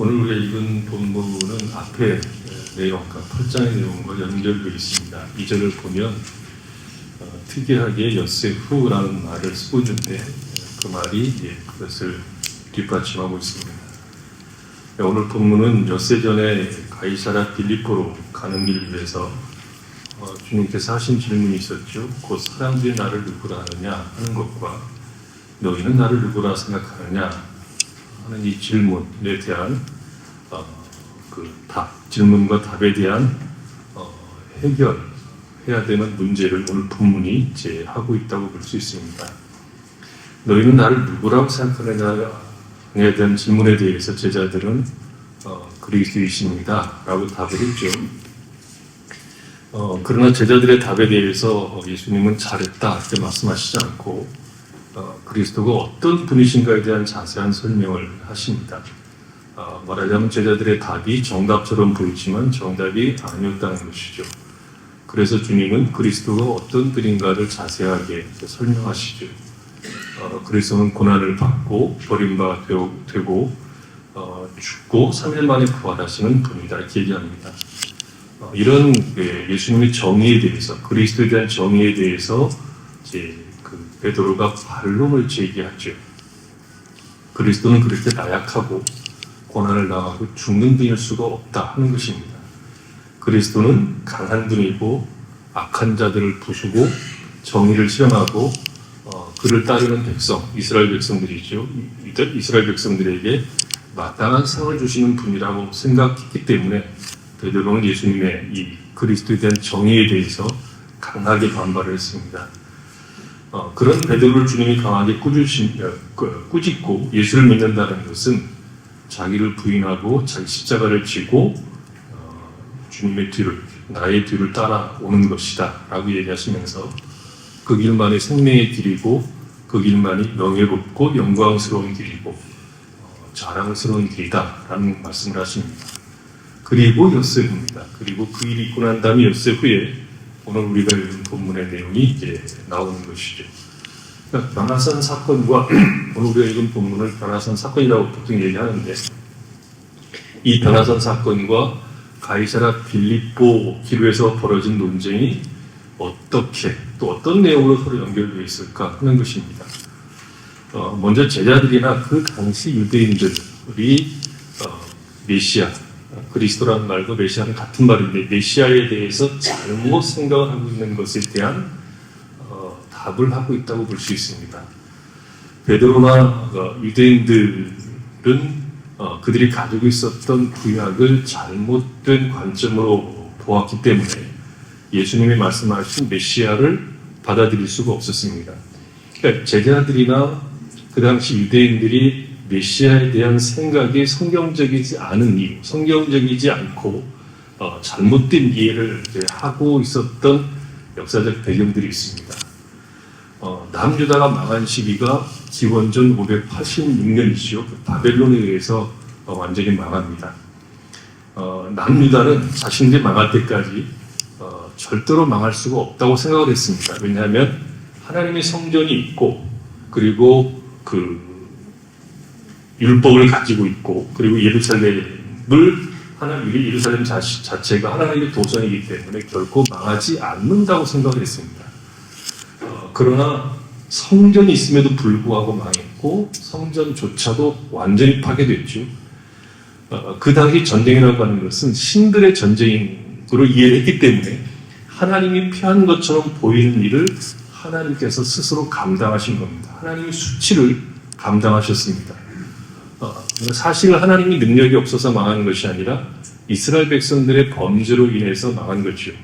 오늘 우리가 읽은 본문은 앞에 내용과 8장의 내용과 연결되어 있습니다. 2절을 보면 특이하게 여세후라는 말을 쓰고 있는데 그 말이 그것을 뒷받침하고 있습니다. 오늘 본문은 엿새 전에 가이사랴 빌립보로 가는 길을 위해서 주님께서 하신 질문이 있었죠. 곧 사람들이 나를 누구라 하느냐 하는 것과 너희는 나를 누구라 생각하느냐 하는 이 질문에 대한 질문과 답에 대한 해결해야 되는 문제를 오늘 본문이 제하고 있다고 볼 수 있습니다. 너희는 나를 누구라고 생각하느냐에 대한 질문에 대해서 제자들은 그리스도이십니다 라고 답을 했죠. 그러나 제자들의 답에 대해서 예수님은 잘했다 이렇게 말씀하시지 않고 그리스도가 어떤 분이신가에 대한 자세한 설명을 하십니다. 말하자면 제자들의 답이 정답처럼 보이지만 정답이 아니었다는 것이죠. 그래서 주님은 그리스도가 어떤 분인가를 자세하게 설명하시죠. 그리스도는 고난을 받고 버림받되고 죽고 3일 만에 부활하시는 분이다 이렇게 얘기합니다. 이런 예수님의 정의에 대해서 그리스도에 대한 정의에 대해서 베드로가 반론을 제기하죠. 그리스도는 그렇게 나약하고 고난을 당하고 죽는 분일 수가 없다 하는 것입니다. 그리스도는 강한 분이고 악한 자들을 부수고 정의를 실현하고 그를 따르는 백성, 이스라엘 백성들이죠. 이스라엘 백성들에게 마땅한 상을 주시는 분이라고 생각했기 때문에 베드로는 예수님의 이 그리스도에 대한 정의에 대해서 강하게 반발을 했습니다. 그런 베드로를 주님이 강하게 꾸짖고 예수를 믿는다는 것은 자기를 부인하고 자기 십자가를 지고 주님의 뒤를 나의 뒤를 따라오는 것이다 라고 얘기하시면서 그 길만이 생명의 길이고 그 길만이 명예롭고 영광스러운 길이고 자랑스러운 길이다 라는 말씀을 하십니다. 그리고 엿새후입니다. 그리고 그 일이 있고 난 다음에 엿새후에 오늘 우리가 읽은 본문의 내용이 이제 나오는 것이죠. 그러니까 변화산 사건과 오늘 우리가 읽은 본문을 변화산 사건이라고 보통 얘기하는데 이 변화산 사건과 가이사랴 빌립보 기로에서 벌어진 논쟁이 어떻게 또 어떤 내용으로 서로 연결되어 있을까 하는 것입니다. 먼저 제자들이나 그 당시 유대인들이 메시아 그리스도라는 말과 메시아는 같은 말인데 메시아에 대해서 잘못 생각을 하고 있는 것에 대한 답을 하고 있다고 볼 수 있습니다. 베드로나 유대인들은 그들이 가지고 있었던 구약을 잘못된 관점으로 보았기 때문에 예수님이 말씀하신 메시아를 받아들일 수가 없었습니다. 그러니까 제자들이나 그 당시 유대인들이 메시아에 대한 생각이 성경적이지 않은 이유, 성경적이지 않고 잘못된 이해를 하고 있었던 역사적 배경들이 있습니다. 남유다가 망한 시기가 기원전 586년이죠. 바벨론에 의해서 완전히 망합니다. 남유다는 자신들이 망할 때까지 절대로 망할 수가 없다고 생각을 했습니다. 왜냐하면 하나님의 성전이 있고 그리고 그 율법을 가지고 있고 그리고 예루살렘 자체가 하나님의 도성이기 때문에 결코 망하지 않는다고 생각을 했습니다. 그러나 성전이 있음에도 불구하고 망했고 성전조차도 완전히 파괴됐죠. 그 당시 전쟁이라고 하는 것은 신들의 전쟁으로 이해를 했기 때문에 하나님이 피한 것처럼 보이는 일을 하나님께서 스스로 감당하신 겁니다. 하나님의 수치를 감당하셨습니다. 사실 하나님이 능력이 없어서 망한 것이 아니라 이스라엘 백성들의 범죄로 인해서 망한 것이요.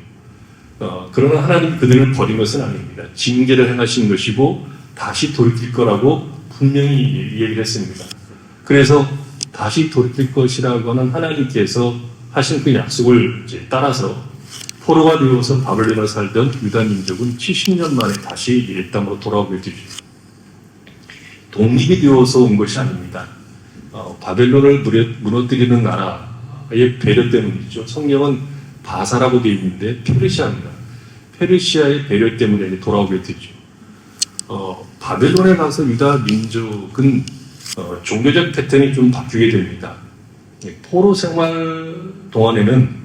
그러나 하나님 그들을 버린 것은 아닙니다. 징계를 행하신 것이고 다시 돌이킬 거라고 분명히 얘기를 했습니다. 그래서 다시 돌이킬 것이라고 하는 하나님께서 하신 그 약속을 따라서 포로가 되어서 바벨론에 살던 유다 민족은 70년 만에 다시 이 땅으로 돌아오게 되죠. 독립이 되어서 온 것이 아닙니다. 바벨론을 무너뜨리는 나라의 배려 때문이죠. 성경은 바사라고 되어 있는데 페르시아입니다. 페르시아의 배려 때문에 돌아오게 되죠. 바벨론에 가서 유다 민족은 종교적 패턴이 좀 바뀌게 됩니다. 포로 생활 동안에는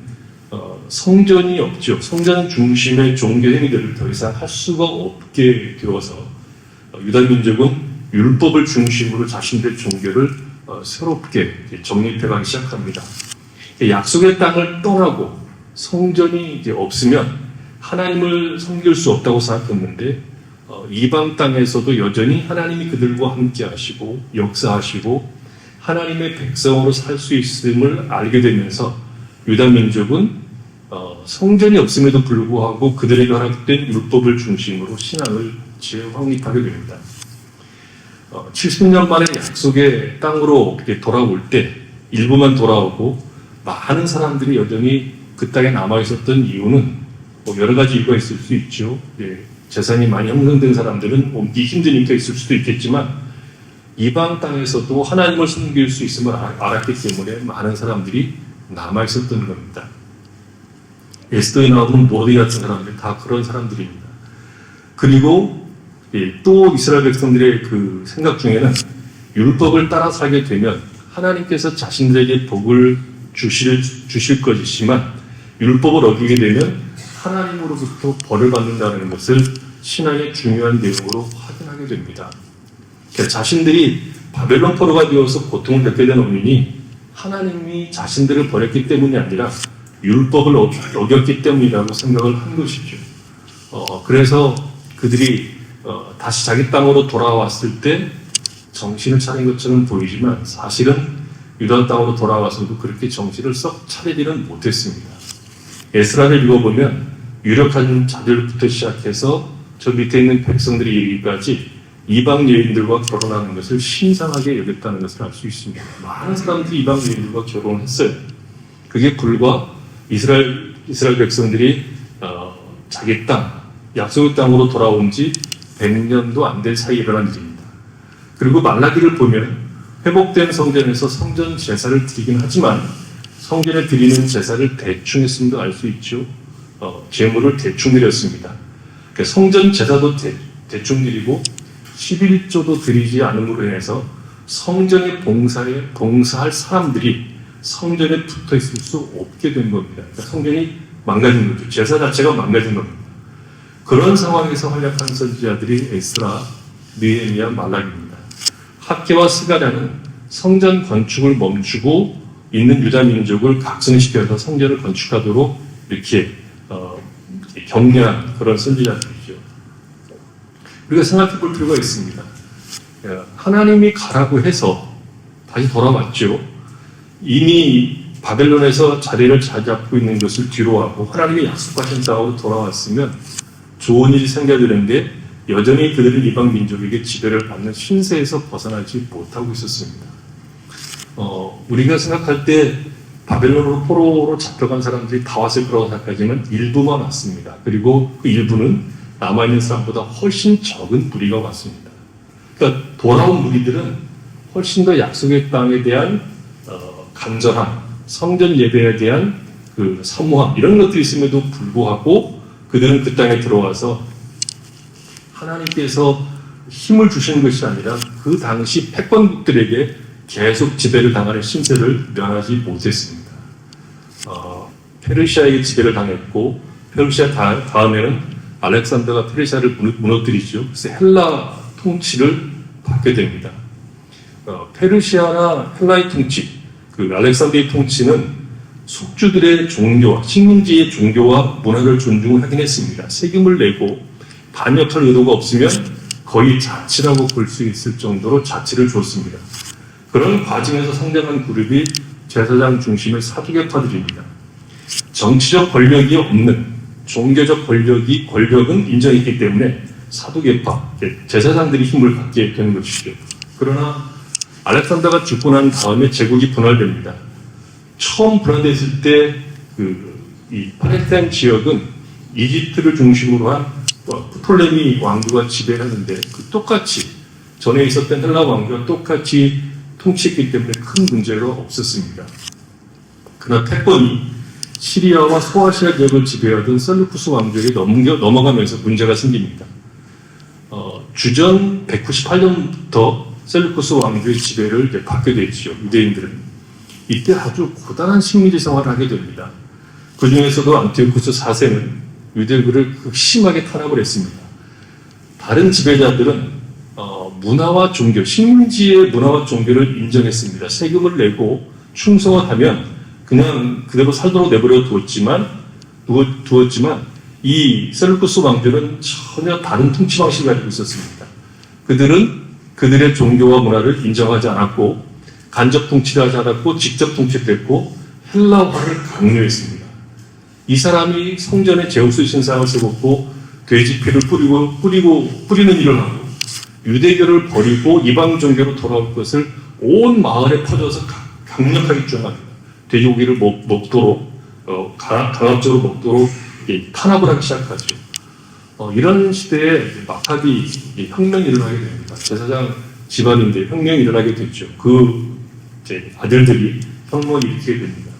성전이 없죠. 성전 중심의 종교 행위들을 더 이상 할 수가 없게 되어서 유다민족은 율법을 중심으로 자신들의 종교를 새롭게 정립해가기 시작합니다. 약속의 땅을 떠나고 성전이 이제 없으면 하나님을 섬길 수 없다고 생각했는데 이방 땅에서도 여전히 하나님이 그들과 함께 하시고 역사하시고 하나님의 백성으로 살 수 있음을 알게 되면서 유다민족은 성전이 없음에도 불구하고 그들에게 허락된 율법을 중심으로 신앙을 재확립하게 됩니다. 70년 만에 약속의 땅으로 이렇게 돌아올 때 일부만 돌아오고 많은 사람들이 여전히 그 땅에 남아있었던 이유는 여러 가지 이유가 있을 수 있죠. 재산이 많이 형성된 사람들은 옮기 힘드니까 있을 수도 있겠지만 이방 땅에서도 하나님을 섬길 수 있음을 알았기 때문에 많은 사람들이 남아있었던 겁니다. 에스더에 나오는 모디 같은 사람들 다 그런 사람들입니다. 그리고 또 이스라엘 백성들의 그 생각 중에는 율법을 따라 살게 되면 하나님께서 자신들에게 복을 주실 것이지만 율법을 어기게 되면 하나님으로부터 벌을 받는다는 것을 신앙의 중요한 내용으로 확인하게 됩니다. 자신들이 바벨론 포로가 되어서 고통을 겪게 된 원인이 하나님이 자신들을 버렸기 때문이 아니라 율법을 어겼기 때문이라고 생각을 한 것이죠. 그래서 그들이 다시 자기 땅으로 돌아왔을 때 정신을 차린 것처럼 보이지만 사실은 유다 땅으로 돌아와서도 그렇게 정신을 썩 차리지는 못했습니다. 에스라를 읽어보면 유력한 자들부터 시작해서 저 밑에 있는 백성들이 이르기까지 이방 여인들과 결혼하는 것을 신성하게 여겼다는 것을 알 수 있습니다. 많은 사람들이 이방 여인들과 결혼했어요. 그게 불과 이스라엘 백성들이 자기 땅, 약속의 땅으로 돌아온 지 100년도 안 된 사이에 일어난 일입니다. 그리고 말라기를 보면 회복된 성전에서 성전 제사를 드리긴 하지만 성전에 드리는 제사를 대충 했음도 알 수 있죠. 제물을 대충 드렸습니다. 성전 제사도 대충 드리고 11조도 드리지 않음으로 인해서 성전에 봉사할 사람들이 성전에 붙어 있을 수 없게 된 겁니다. 그러니까 성전이 망가진 거죠. 제사 자체가 망가진 겁니다. 그런 상황에서 활약한 선지자들이 에스라, 느헤미야, 말라기입니다. 학개와 스가랴는 성전 건축을 멈추고 있는 유다 민족을 각성시켜서 성전을 건축하도록 이렇게 격려한 그런 선지자들이죠. 우리가 생각해 볼 필요가 있습니다. 하나님이 가라고 해서 다시 돌아왔죠. 이미 바벨론에서 자리를 잘 잡고 있는 것을 뒤로하고 하나님이 약속하신 땅으로 돌아왔으면 좋은 일이 생겨드는데 여전히 그들은 이방 민족에게 지배를 받는 신세에서 벗어나지 못하고 있었습니다. 우리가 생각할 때 바벨론으로 포로로 잡혀간 사람들이 다 왔을 거라고 생각하지만 일부만 왔습니다. 그리고 그 일부는 남아있는 사람보다 훨씬 적은 무리가 왔습니다. 그러니까 돌아온 무리들은 훨씬 더 약속의 땅에 대한 간절함, 성전 예배에 대한 그 사모함 이런 것들이 있음에도 불구하고 그들은 그 땅에 들어와서 하나님께서 힘을 주시는 것이 아니라 그 당시 패권국들에게 계속 지배를 당하는 신세를 면하지 못했습니다. 페르시아에게 지배를 당했고 페르시아 다음에는 알렉산더가 페르시아를 무너뜨리죠. 그래서 헬라 통치를 받게 됩니다. 페르시아나 헬라의 통치, 그 알렉산더의 통치는 숙주들의 종교와 식민지의 종교와 문화를 존중하긴 했습니다. 세금을 내고 반역할 의도가 없으면 거의 자치라고 볼 수 있을 정도로 자치를 줬습니다. 그런 과정에서 성장한 그룹이 제사장 중심의 사두개파들입니다. 정치적 권력이 없는 종교적 권력은 인정했기 때문에 사두개파, 제사장들이 힘을 갖게 되는 것이죠. 그러나 알렉산더가 죽고 난 다음에 제국이 분할됩니다. 처음 분할됐을 때 이 팔레스타인 지역은 이집트를 중심으로 한 프톨레미 왕조가 지배하는데 똑같이 전에 있었던 헬라 왕조와 똑같이 통치했기 때문에 큰 문제가 없었습니다. 그러나 패권이 시리아와 소아시아 지역을 지배하던 셀루쿠스 왕조에게 넘어가면서 문제가 생깁니다. 주전 198년부터 셀루쿠스 왕조의 지배를 받게 되죠. 유대인들은. 이때 아주 고단한 식민지 생활을 하게 됩니다. 그 중에서도 안티오쿠스 4세는 유대교를 극심하게 탄압을 했습니다. 다른 지배자들은 문화와 종교, 식민지의 문화와 종교를 인정했습니다. 세금을 내고 충성을 하면 그냥 그대로 살도록 내버려 두었지만 이 셀루쿠스 왕조는 전혀 다른 통치 방식을 가지고 있었습니다. 그들은 그들의 종교와 문화를 인정하지 않았고 간접 통치를 하지 않았고 직접 통치를 했고 헬라화를 강요했습니다. 이 사람이 성전에 제우스 신상을 세웠고 돼지 피를 뿌리는 일을 하고 유대교를 버리고 이방 종교로 돌아올 것을 온 마을에 퍼져서 강력하게 주장합니다. 돼지고기를 먹도록 강압적으로 먹도록 탄압을 하기 시작하죠. 이런 시대에 마카비 혁명이 일어나게 됩니다. 제사장 집안인데 혁명이 일어나게 됐죠. 그 아들들이 혁명을 일으키게 됩니다.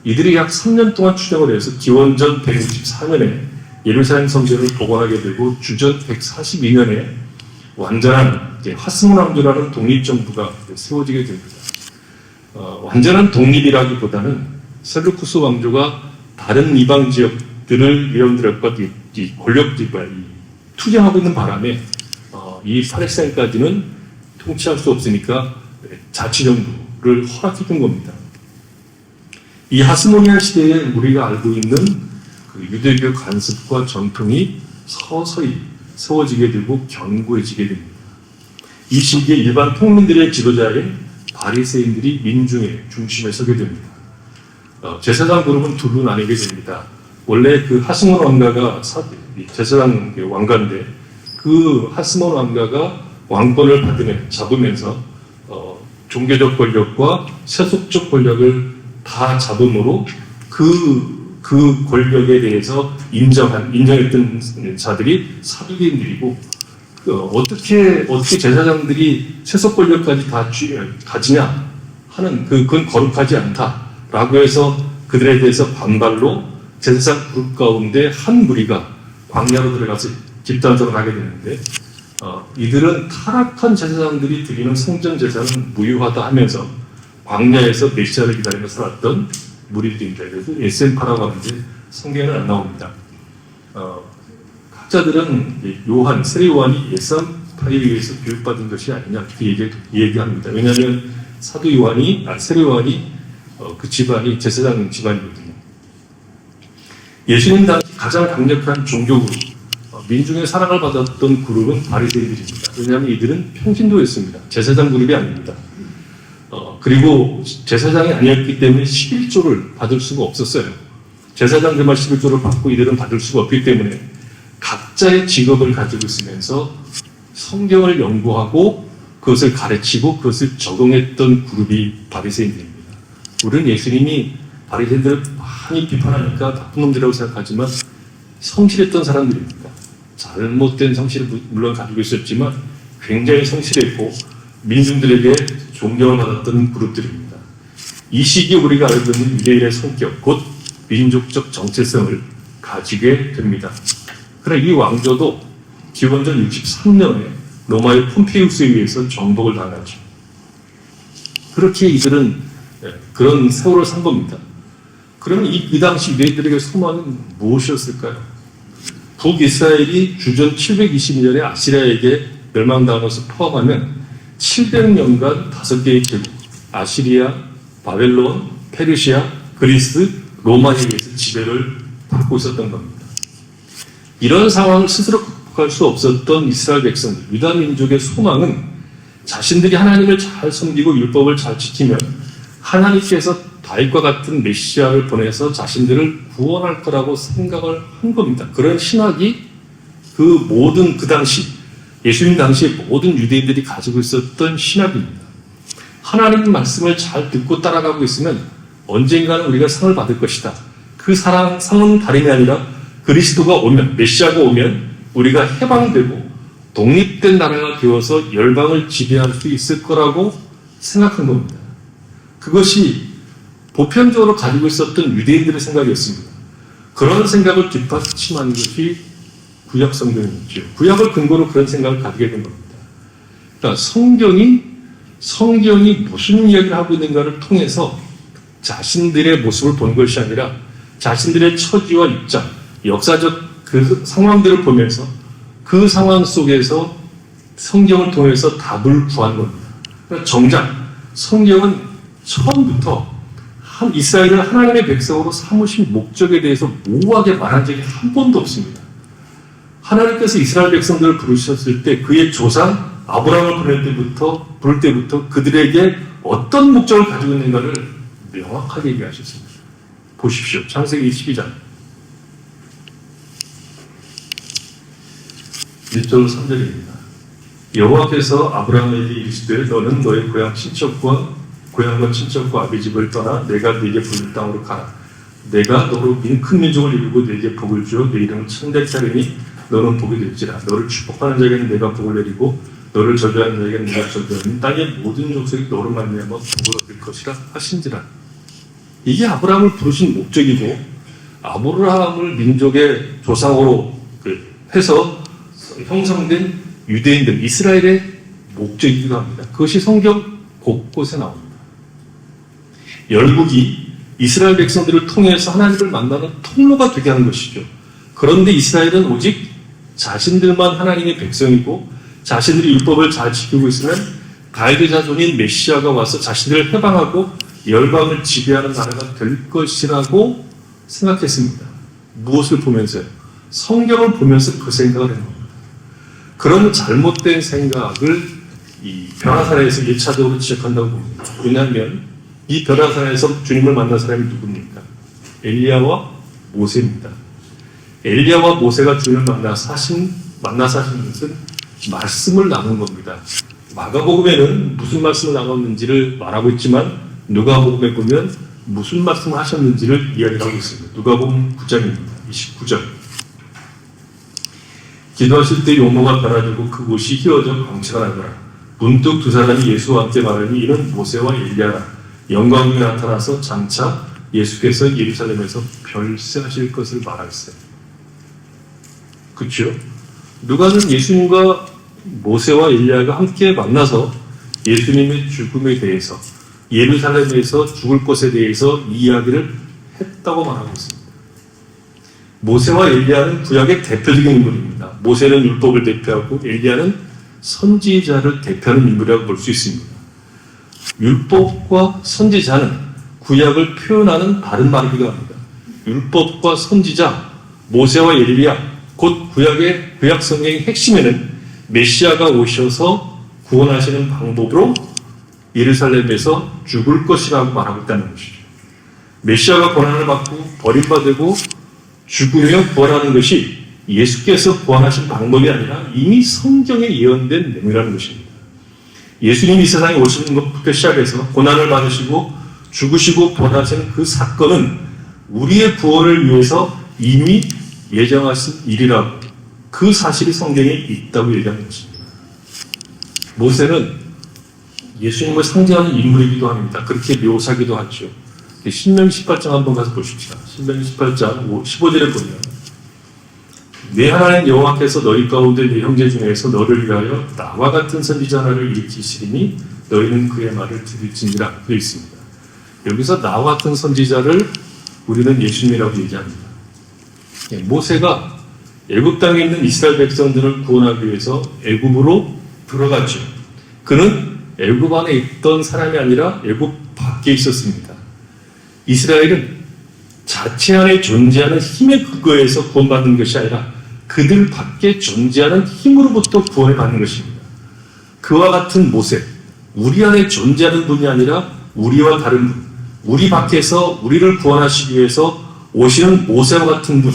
이들이 약 3년 동안 추정을 해서 기원전 164년에 예루살렘 성전을 복원하게 되고 주전 142년에 완전한 하스몬 왕조라는 독립정부가 세워지게 됩니다. 완전한 독립이라기보다는 셀루쿠스 왕조가 다른 이방 지역들을 이런들과 권력들과 투쟁하고 있는 바람에 이 팔레스타인까지는 통치할 수 없으니까 자치정부를 허락해 준 겁니다. 이 하스모니아 시대에 우리가 알고 있는 그 유대교 관습과 전통이 서서히 세워지게 되고 견고해지게 됩니다. 이 시기에 일반 평민들의 지도자인 바리새인들이 민중의 중심에 서게 됩니다. 제사장 그룹은 둘로 나뉘게 됩니다. 원래 그 하스몬 왕가가 제사장 왕가인데 그 하스몬 왕가가 왕권을 잡으면서 종교적 권력과 세속적 권력을 다 잡음으로 그 권력에 대해서 인정했던 자들이 사두개인들이고 어떻게 제사장들이 세속 권력까지 다 가지냐 하는 그건 거룩하지 않다라고 해서 그들에 대해서 반발로 제사장 그룹 가운데 한 무리가 광야로 들어가서 집단적으로 하게 되는데 이들은 타락한 제사장들이 드리는 성전 제사는 무효하다 하면서 광야에서 메시아를 기다리며 살았던 무리들입니다. 그래서 에센파라고 하는데 성경에는 안 나옵니다. 학자들은 세례 요한이 예산파에 의해서 교육받은 것이 아니냐 이렇게 얘기합니다. 왜냐하면 세례 요한이 그 집안이 제사장 집안이거든요. 예수님 당시 가장 강력한 종교 그룹, 민중의 사랑을 받았던 그룹은 바리새인들입니다. 왜냐하면 이들은 평신도였습니다. 제사장 그룹이 아닙니다. 그리고 제사장이 아니었기 때문에 11조를 받을 수가 없었어요. 제사장들만 11조를 받고 이들은 받을 수가 없기 때문에 각자의 직업을 가지고 있으면서 성경을 연구하고 그것을 가르치고 그것을 적용했던 그룹이 바리새인들입니다. 우리는 예수님이 바리새인들을 많이 비판하니까 나쁜 놈들이라고 생각하지만 성실했던 사람들입니다. 잘못된 성실을 물론 가지고 있었지만 굉장히 성실했고 민중들에게 존경을 받았던 그룹들입니다. 이 시기에 우리가 알고 있는 유대인의 성격, 곧 민족적 정체성을 가지게 됩니다. 그러나 이 왕조도 기원전 63년에 로마의 폼페이우스에 의해서 정복을 당하죠. 그렇게 이들은 그런 세월을 산 겁니다. 그러면 이 당시 유대인들에게 소망은 무엇이었을까요? 북이스라엘이 주전 722년에 아시리아에게 멸망당한 것을 포함하면 700년간 5개의 제국, 아시리아, 바벨론, 페르시아, 그리스, 로마에 의해서 지배를 받고 있었던 겁니다. 이런 상황을 스스로 극복할 수 없었던 이스라엘 백성들, 유다 민족의 소망은 자신들이 하나님을 잘 섬기고 율법을 잘 지키면 하나님께서 다윗과 같은 메시아를 보내서 자신들을 구원할 거라고 생각을 한 겁니다. 그런 신학이 그 당시 예수님 당시에 모든 유대인들이 가지고 있었던 신학입니다. 하나님 말씀을 잘 듣고 따라가고 있으면 언젠가는 우리가 상을 받을 것이다. 그 상은 다름이 아니라 그리스도가 오면, 메시아가 오면 우리가 해방되고 독립된 나라가 되어서 열방을 지배할 수 있을 거라고 생각한 겁니다. 그것이 보편적으로 가지고 있었던 유대인들의 생각이었습니다. 그런 생각을 뒷받침하는 것이 구약 성경이죠. 구약을 근거로 그런 생각을 가지게 된 겁니다. 그러니까 성경이 성경이 무슨 이야기를 하고 있는가를 통해서 자신들의 모습을 본 것이 아니라 자신들의 처지와 입장, 역사적 그 상황들을 보면서 그 상황 속에서 성경을 통해서 답을 구한 겁니다. 그러니까 정작 성경은 처음부터 이스라엘을 하나님의 백성으로 삼으신 목적에 대해서 모호하게 말한 적이 한 번도 없습니다. 하나님께서 이스라엘 백성들을 부르셨을 때 그의 조상 아브라함을 부를 때부터 그들에게 어떤 목적을 가지고 있는가를 명확하게 얘기하셨습니다. 보십시오. 창세기 12장 1절 3절입니다. 여호와께서 아브라함에게 이르시되 너는 너의 고향과 친척과 아비 집을 떠나 내가 네게 부를 땅으로 가라. 내가 너로 큰 민족을 이루고 네게 복을 주어 네 이름을称대케 하리니 너는 복이 될지라. 너를 축복하는 자에게는 내가 복을 내리고 너를 저주하는 자에게는 내가 저주하니 땅의 모든 족속이 너로 말미암아 복을 얻을 것이라 하신지라. 이게 아브라함을 부르신 목적이고 아브라함을 민족의 조상으로 해서 형성된 유대인들, 이스라엘의 목적이기도 합니다. 그것이 성경 곳곳에 나옵니다. 열국이 이스라엘 백성들을 통해서 하나님을 만나는 통로가 되게 하는 것이죠. 그런데 이스라엘은 오직 자신들만 하나님의 백성이고 자신들이 율법을 잘 지키고 있으면 다윗의 자손인 메시아가 와서 자신들을 해방하고 열방을 지배하는 나라가 될 것이라고 생각했습니다. 무엇을 보면서요? 성경을 보면서 그 생각을 한 겁니다. 그런 잘못된 생각을 이 벼라산에서 1차적으로 지적한다고 봅니다. 왜냐하면 이 벼라산에서 주님을 만난 사람이 누굽니까? 엘리야와 모세입니다. 엘리야와 모세가 주님을 만나 사신 것은 말씀을 나눈 겁니다. 마가복음에는 무슨 말씀을 나눴는지를 말하고 있지만 누가복음에 보면 무슨 말씀을 하셨는지를 이야기하고 있습니다. 누가복음 9장입니다. 29절. 기도하실 때 용모가 변화되고 그곳이 휘어져 광채가 나더라. 문득 두 사람이 예수와 함께 말하니 이는 모세와 엘리야라. 영광이 나타나서 장차 예수께서 예루살렘에서 별세하실 것을 말하였어요. 그렇죠? 누가는 예수님과 모세와 엘리야가 함께 만나서 예수님의 죽음에 대해서 예루살렘에서 죽을 것에 대해서 이야기를 했다고 말하고 있습니다. 모세와 엘리야는 구약의 대표적인 인물입니다. 모세는 율법을 대표하고 엘리야는 선지자를 대표하는 인물이라고 볼 수 있습니다. 율법과 선지자는 구약을 표현하는 다른 말이기도 합니다. 율법과 선지자, 모세와 엘리야, 곧 구약 성경의 핵심에는 메시아가 오셔서 구원하시는 방법으로 예루살렘에서 죽을 것이라고 말하고 있다는 것이죠. 메시아가 고난을 받고 버림받고 죽으며 부활하는 것이 예수께서 부활하신 방법이 아니라 이미 성경에 예언된 내용이라는 것입니다. 예수님이 이 세상에 오시는 것부터 시작해서 고난을 받으시고 죽으시고 부활하시는 그 사건은 우리의 구원을 위해서 이미 예정하신 일이라고 그 사실이 성경에 있다고 얘기하는 것입니다. 모세는 예수님을 상징하는 인물이기도 합니다. 그렇게 묘사하기도 하죠. 신명기 18장 한번 가서 보십시다. 신명기 18장 15절에 보면 내 하나님 여호와께서 너희 가운데 내 형제 중에서 너를 위하여 나와 같은 선지자 하나를 일으키시리니 너희는 그의 말을 들을지니라 되어 있습니다. 여기서 나와 같은 선지자를 우리는 예수님이라고 얘기합니다. 모세가 애굽 땅에 있는 이스라엘 백성들을 구원하기 위해서 애굽으로 들어갔죠. 그는 애굽 안에 있던 사람이 아니라 애굽 밖에 있었습니다. 이스라엘은 자체 안에 존재하는 힘에 근거해서 구원받는 것이 아니라 그들 밖에 존재하는 힘으로부터 구원을 받는 것입니다. 그와 같은 모세, 우리 안에 존재하는 분이 아니라 우리와 다른 분, 우리 밖에서 우리를 구원하시기 위해서 오시는 모세와 같은 분,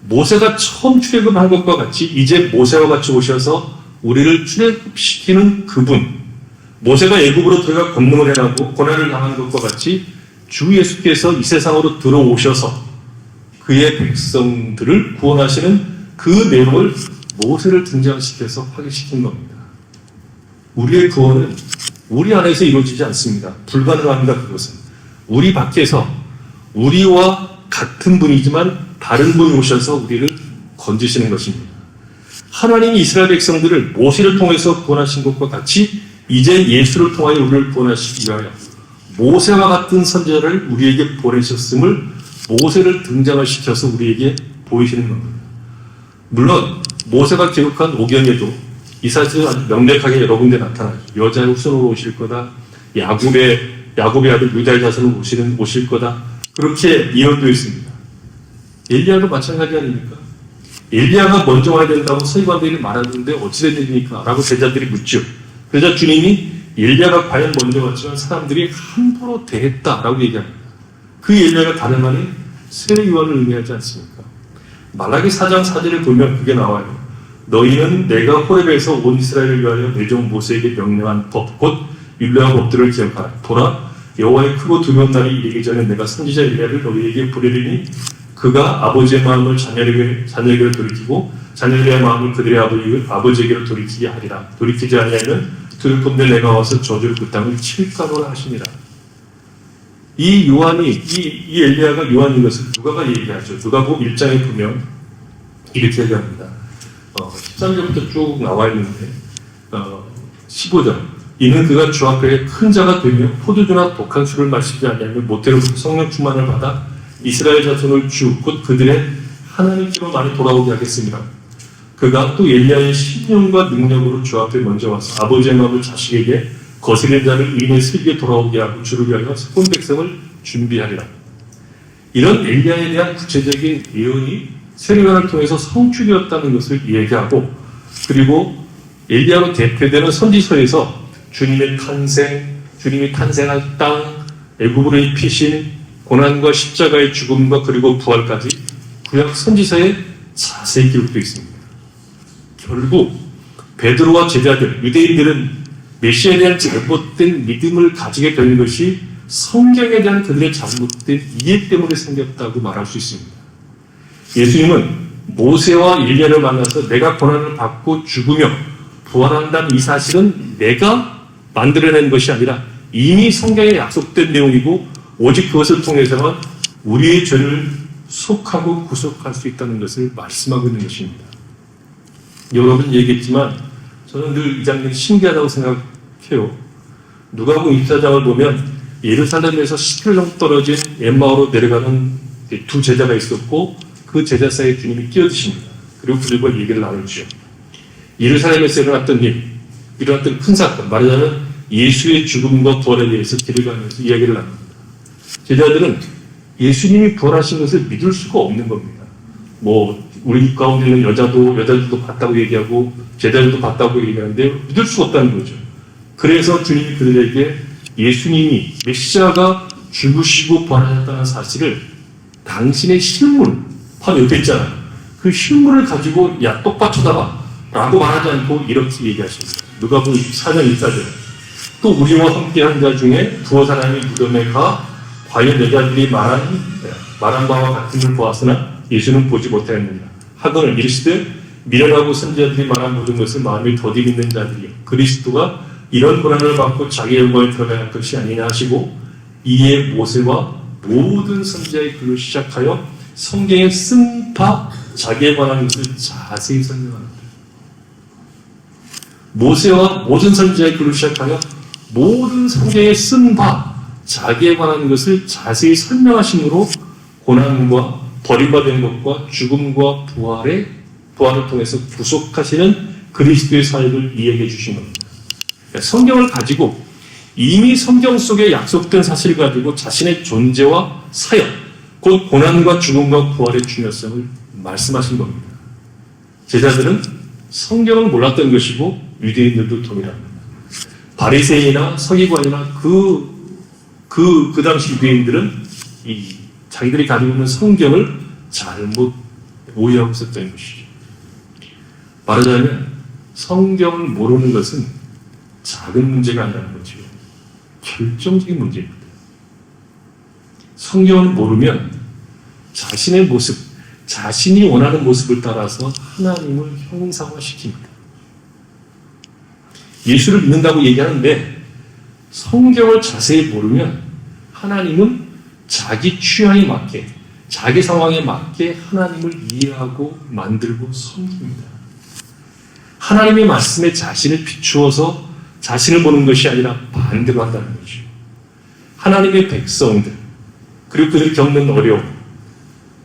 모세가 처음 출애굽한 것과 같이 이제 모세와 같이 오셔서 우리를 출애굽시키는 그분, 모세가 애굽으로 들어가 권능을 행하고 고난을 당한 것과 같이 주 예수께서 이 세상으로 들어오셔서 그의 백성들을 구원하시는 그 내용을 모세를 등장시켜서 확인시킨 겁니다. 우리의 구원은 우리 안에서 이루어지지 않습니다. 불가능합니다. 그것은 우리 밖에서 우리와 같은 분이지만 다른 분이 오셔서 우리를 건지시는 것입니다. 하나님이 이스라엘 백성들을 모세를 통해서 구원하신 것과 같이 이제 예수를 통하여 우리를 구원하시기 위하여 모세와 같은 선지자를 우리에게 보내셨음을 모세를 등장을 시켜서 우리에게 보이시는 겁니다. 물론 모세가 기록한 오경에도 이 사실은 아주 명백하게 여러 군데 나타나죠. 여자의 후손으로 오실 거다. 야곱의 아들 유다의 자손으로 오실 거다. 그렇게 예언되어 있습니다. 엘리야도 마찬가지 아닙니까? 엘리야가 먼저 와야 된다고 서기관들이 말하는데 어찌된 일입니까? 라고 제자들이 묻죠. 그러자 주님이 엘리야가 과연 먼저 왔지만 사람들이 함부로 대했다라고 얘기합니다. 그 엘리야가 다름 아닌 새 요한을 의미하지 않습니까? 말라기 4장 4절을 보면 그게 나와요. 너희는 내가 호렙에서 온 이스라엘을 위하여 내 종 모세에게 명령한 법, 곧 율례와 법들을 기억하라. 보라, 여호와의 크고 두려운 날이 이르기 전에 내가 선지자 엘리야를 너희에게 보내리니 그가 아버지의 마음을 자녀에게로 돌이키고 자녀들의 마음을 그들의 아버지에게로 돌이키게 하리라. 돌이키지 아니하면 들을건대 내가 와서 저주를 그 땅을 칠까노라 하시니라. 이 요한이 이 엘리야가 요한인 것을 누가가 얘기하죠. 누가복음 1장에 보면 이렇게 얘기합니다. 13절부터 쭉 나와 있는데 15절 이는 그가 주 앞에 큰 자가 되며 포도주나 독한 술을 마시지 아니하며 모태로부터 성령 충만을 받아 이스라엘 자손을 주 곧 그들의 하나님께로 많이 돌아오게 하겠습니다. 그가 또 엘리야의 신령과 능력으로 주 앞에 먼저 와서 아버지의 마음을 자식에게 거스린 자를 의인의 슬기에 돌아오게 하고 주를 위하여 온 백성을 준비하리라. 이런 엘리야에 대한 구체적인 예언이 세례요한을 통해서 성취되었다는 것을 얘기하고, 그리고 엘리야로 대표되는 선지서에서 주님의 탄생, 주님이 탄생할 땅, 애굽으로의 피신, 고난과 십자가의 죽음과 그리고 부활까지 구약 선지서에 자세히 기록되어 있습니다. 결국 베드로와 제자들, 유대인들은 메시아에 대한 잘못된 믿음을 가지게 되는 것이 성경에 대한 그들의 잘못된 이해 때문에 생겼다고 말할 수 있습니다. 예수님은 모세와 엘리야를 만나서 내가 고난을 받고 죽으며 부활한다는 이 사실은 내가 만들어낸 것이 아니라 이미 성경에 약속된 내용이고 오직 그것을 통해서만 우리의 죄를 속하고 구속할 수 있다는 것을 말씀하고 있는 것입니다. 여러 번 얘기했지만 저는 늘 이 장면이 신기하다고 생각해요. 누가복음 24장을 보면 예루살렘에서 10km 정도 떨어진 엠마오로 내려가는 두 제자가 있었고 그 제자 사이에 주님이 끼어드십니다. 그리고 그들과 얘기를 나누죠. 예루살렘에서 일어났던 큰 사건, 말하자면 예수의 죽음과 부활에 대해서 길을 가면서 이야기를 나눕니다. 제자들은 예수님이 부활하신 것을 믿을 수가 없는 겁니다. 우리 가운데 있는 여자들도 봤다고 얘기하고 제자들도 봤다고 얘기하는데 믿을 수가 없다는 거죠. 그래서 주님이 그들에게 예수님이 메시아가 죽으시고 부활하셨다는 사실을 당신의 실물, 바로 옆에 있잖아요. 그 실물을 가지고 야 똑바로 쳐다봐 라고 말하지 않고 이렇게 얘기하십니다. 누가복음 4장 1절에 또 우리와 함께 한 자 중에 두어 사람이 무덤에 가 과연 여자들이 말한 바와 같은 걸 보았으나 예수는 보지 못하였느니라. 하거늘 이르시되 미련하고 선지자들이 말한 모든 것을 마음에 더디 믿는 자들이요 그리스도가 이런 고난을 받고 자기 영광에 들어갈 것이 아니냐 하시고 이에 모세와 모든 선지자의 글로 시작하여 성경에 쓴 바 자기에 관한 것을 자세히 설명합니다. 모세와 모든 선지자의 글로 시작하여 모든 성경에 쓴 바 자기에 관한 것을 자세히 설명하심으로 고난과 버림받은 것과 죽음과 부활을 통해서 구속하시는 그리스도의 사역을 이야기해 주신 겁니다. 그러니까 성경을 가지고 이미 성경 속에 약속된 사실을 가지고 자신의 존재와 사역, 곧 고난과 죽음과 부활의 중요성을 말씀하신 겁니다. 제자들은 성경을 몰랐던 것이고 유대인들도 동일합니다. 바리새인이나 서기관이나 그 당시 유대인들은 자기들이 가지고 있는 성경을 잘못 오해하고 있었던 것이죠. 말하자면 성경을 모르는 것은 작은 문제가 아니라는 거죠. 결정적인 문제입니다. 성경을 모르면 자신의 모습, 자신이 원하는 모습을 따라서 하나님을 형상화시킵니다. 예수를 믿는다고 얘기하는데 성경을 자세히 모르면 하나님은 자기 취향에 맞게, 자기 상황에 맞게 하나님을 이해하고 만들고 섬깁니다. 하나님의 말씀에 자신을 비추어서 자신을 보는 것이 아니라 반대로 한다는 거죠. 하나님의 백성들, 그리고 그들이 겪는 어려움,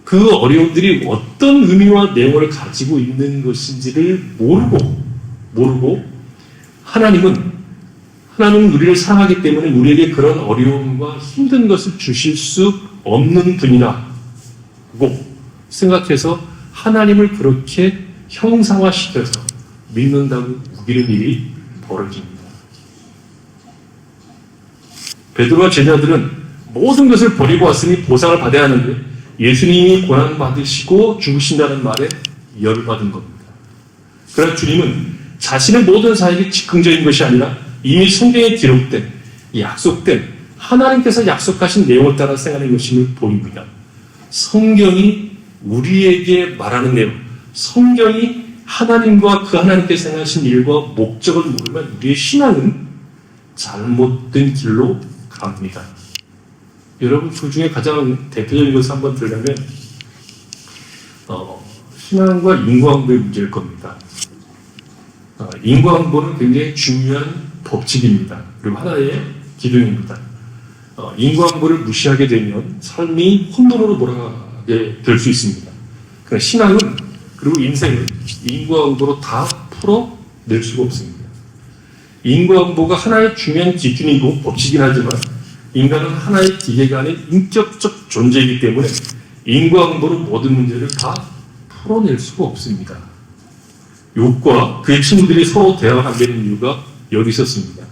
그 어려움들이 어떤 의미와 내용을 가지고 있는 것인지를 모르고 하나님은 우리를 사랑하기 때문에 우리에게 그런 어려움과 힘든 것을 주실 수 없는 분이라고 생각해서 하나님을 그렇게 형상화시켜서 믿는다고 우기는 일이 벌어집니다. 베드로와 제자들은 모든 것을 버리고 왔으니 보상을 받아야 하는데 예수님이 고난받으시고 죽으신다는 말에 열받은 겁니다. 그러나 주님은 자신의 모든 사역이 즉흥적인 것이 아니라 이미 성경에 기록된, 약속된, 하나님께서 약속하신 내용을 따라 생각하는 것임을 보입니다. 성경이 우리에게 말하는 내용, 성경이 하나님과 그 하나님께서 생각하신 일과 목적을 모르면 우리의 신앙은 잘못된 길로 갑니다. 여러분, 그 중에 가장 대표적인 것을 한번 들려면 신앙과 인과응보의 문제일 겁니다. 인과응보는 굉장히 중요한 법칙입니다. 그리고 하나의 기둥입니다. 인과응보를 무시하게 되면 삶이 혼돈으로 몰아가게 될 수 있습니다. 그러니까 신앙은 그리고 인생은 인과응보로 다 풀어낼 수가 없습니다. 인과응보가 하나의 중요한 기준이고 법칙이긴 하지만 인간은 하나의 기계가 아닌 인격적 존재이기 때문에 인과응보로 모든 문제를 다 풀어낼 수가 없습니다. 욥과 그의 친구들이 서로 대화가 안 되는 이유가 여기 있었습니다.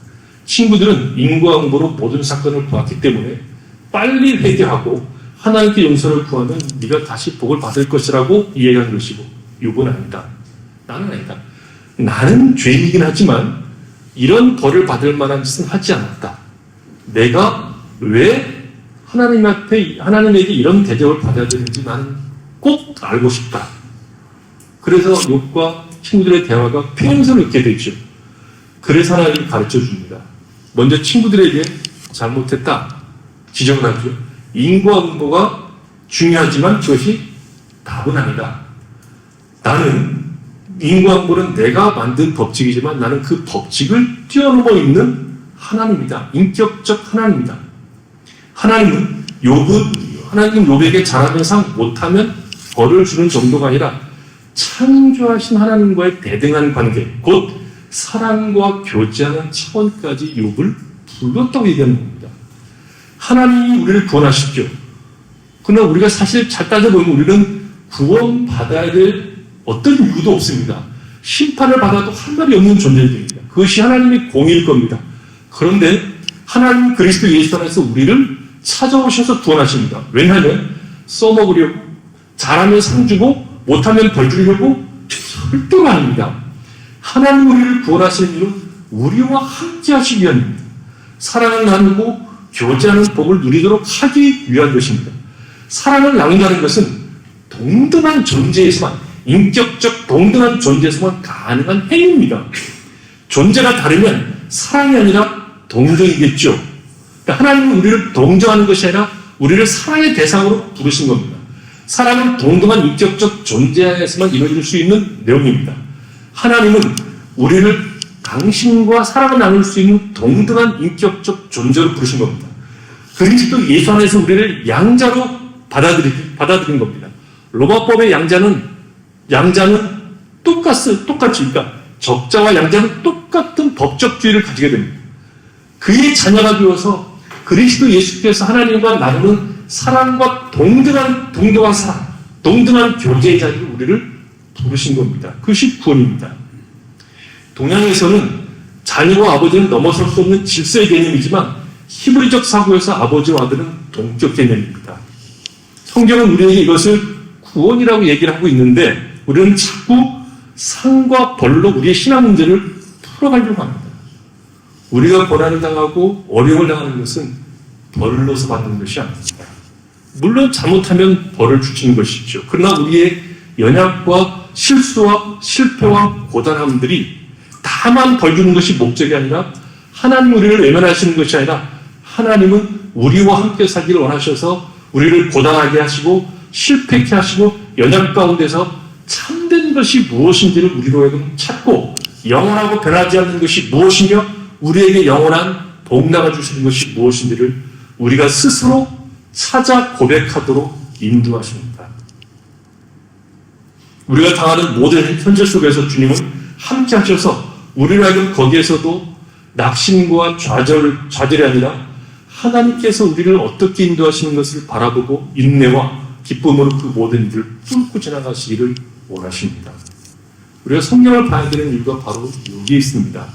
친구들은 인과응보로 모든 사건을 보았기 때문에 빨리 회개하고 하나님께 용서를 구하면 네가 다시 복을 받을 것이라고 이해한 것이고 욥은 아니다. 나는 아니다. 나는 죄인이긴 하지만 이런 벌을 받을 만한 짓은 하지 않았다. 내가 왜 하나님에게 이런 대접을 받아야 되는지 나는 꼭 알고 싶다. 그래서 욥과 친구들의 대화가 평생을 있게 되죠. 그래서 하나님이 가르쳐 줍니다. 먼저 친구들에게 잘못했다 지적을 하죠. 인과응보가 중요하지만 그것이 답은 아니다. 나는 인과응보는 내가 만든 법칙이지만 나는 그 법칙을 뛰어넘어 있는 하나님이다. 인격적 하나님이다. 하나님은 하나님 욥에게 잘하면 상 못하면 벌을 주는 정도가 아니라 창조하신 하나님과의 대등한 관계, 곧 사랑과 교제하는 차원까지 욥을 불렀다고 얘기하는 겁니다. 하나님이 우리를 구원하십시오. 그러나 우리가 사실 잘 따져보면 우리는 구원받아야 될 어떤 이유도 없습니다. 심판을 받아도 할 말이 없는 존재입니다. 그것이 하나님의 공의일 겁니다. 그런데 하나님 그리스도 예수 안에서 우리를 찾아오셔서 구원하십니다. 왜냐하면 써먹으려고, 잘하면 상 주고 못하면 벌 주려고 절대가 아닙니다. 하나님 우리를 구원하시는 이유는 우리와 함께 하시기 위함입니다. 사랑을 나누고 교제하는 복을 누리도록 하기 위한 것입니다. 사랑을 나눈다는 것은 동등한 존재에서만, 인격적 동등한 존재에서만 가능한 행위입니다. 존재가 다르면 사랑이 아니라 동정이겠죠. 그러니까 하나님은 우리를 동정하는 것이 아니라 우리를 사랑의 대상으로 부르신 겁니다. 사랑은 동등한 인격적 존재에서만 이루어질 수 있는 내용입니다. 하나님은 우리를 당신과 사랑을 나눌 수 있는 동등한 인격적 존재로 부르신 겁니다. 그리스도 예수 안에서 우리를 양자로 받아들인 겁니다. 로마법의 양자는 똑같이, 그러니까 적자와 양자는 똑같은 법적주의를 가지게 됩니다. 그의 자녀가 되어서 그리스도 예수께서 하나님과 나누는 사랑과 동등한 사랑, 동등한 교제의 자리로 우리를 부르신 겁니다. 그것이 구원입니다. 동양에서는 자녀와 아버지는 넘어설 수 없는 질서의 개념이지만 히브리적 사고에서 아버지와 아들은 동적 개념입니다. 성경은 우리에게 이것을 구원이라고 얘기를 하고 있는데 우리는 자꾸 상과 벌로 우리의 신앙 문제를 풀어가려고 합니다. 우리가 고난을 당하고 어려움을 당하는 것은 벌로서 받는 것이 아닙니다. 물론 잘못하면 벌을 주시는 것이죠. 그러나 우리의 연약과 실수와 실패와 고단함들이 다만 벌 주는 것이 목적이 아니라 하나님 우리를 외면하시는 것이 아니라 하나님은 우리와 함께 살기를 원하셔서 우리를 고단하게 하시고 실패케 하시고 연약 가운데서 참된 것이 무엇인지를 우리로 하여금 찾고 영원하고 변하지 않는 것이 무엇이며 우리에게 영원한 복락을 주시는 것이 무엇인지를 우리가 스스로 찾아 고백하도록 인도하십니다. 우리가 당하는 모든 현실 속에서 주님은 함께 하셔서 우리를 하여금 거기에서도 낙심과 좌절이 아니라 하나님께서 우리를 어떻게 인도하시는 것을 바라보고 인내와 기쁨으로 그 모든 일을 뚫고 지나가시기를 원하십니다. 우리가 성경을 봐야 되는 이유가 바로 여기에 있습니다.